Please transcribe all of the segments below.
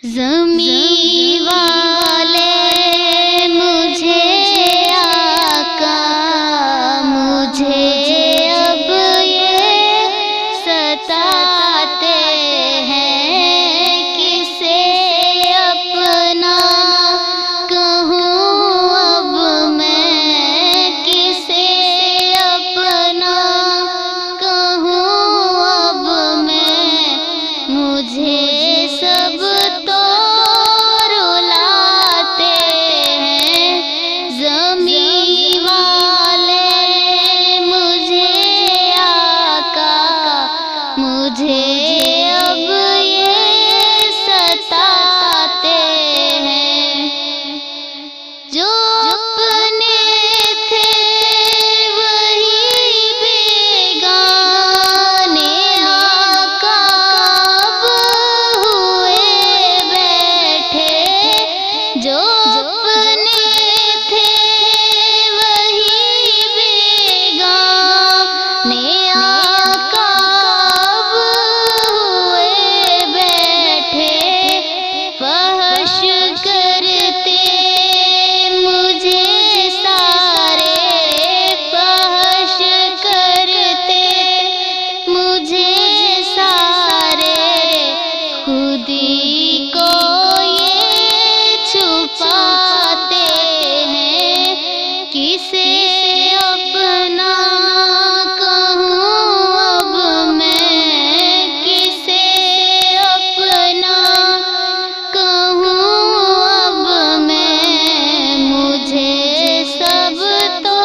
زمین والے مجھے آقا مجھے اب یہ ستاتے ہیں، کسے اپنا کہوں اب میں، کسے اپنا کہوں اب میں، مجھے سب تو رلاتے ہیں۔ زمین والے مجھے آقا مجھے اب یہ ستاتے ہیں، جو اپنے تھے وہی بیگانے آقا اب ہوئے بیٹھے، جو اپنے تھے وہی بیگانے آقا اب ہوئے بیٹھے، فحش کرتے مجھے سارے، فحش کرتے مجھے سارے، خود ہی کو یہ چھپاتے ہیں، کسے اپنا کہوں اب میں، کسے اپنا کہوں اب میں، مجھے سب تو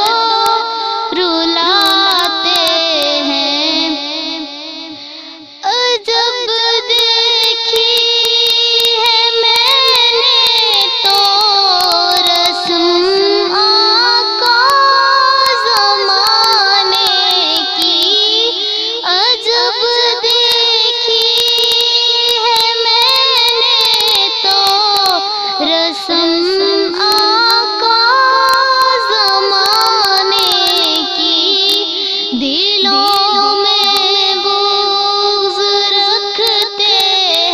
رلاتے ہیں۔ عجب دیکھی ہے میں نے تو رسم آقا زمانے کی، عجب دیکھی ہے میں نے تو رسم آقا زمانے کی، دلوں میں بغض رکھتے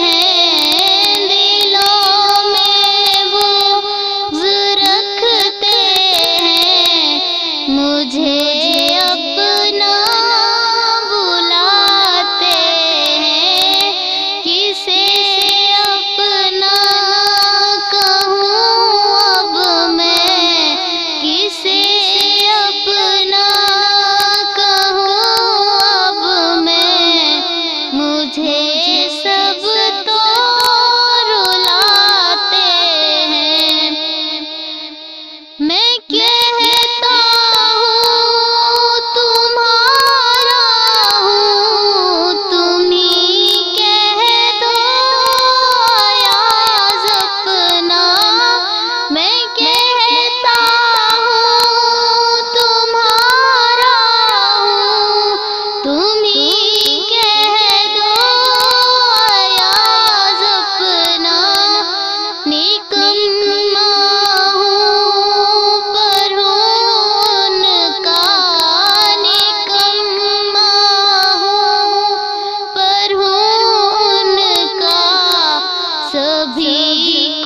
ہیں، دلوں میں بغض رکھتے ہیں، مجھے اپنا بلاتے ہیں، کسے اپنا کہوں اب میں، کسے اپنا کہوں اب میں، مجھے سب تو رلاتے ہیں۔ میں کہتا ہوں تمہارا ہوں، تم ہی کہہ دو ایاز اپنا، میں کہتا ہوں تمہارا ہوں، تم ہی کہہ دو ایاز اپنا، نکما ہوں پر ہوں ان کا، نکما ہوں پر ہوں ان کا، سبھی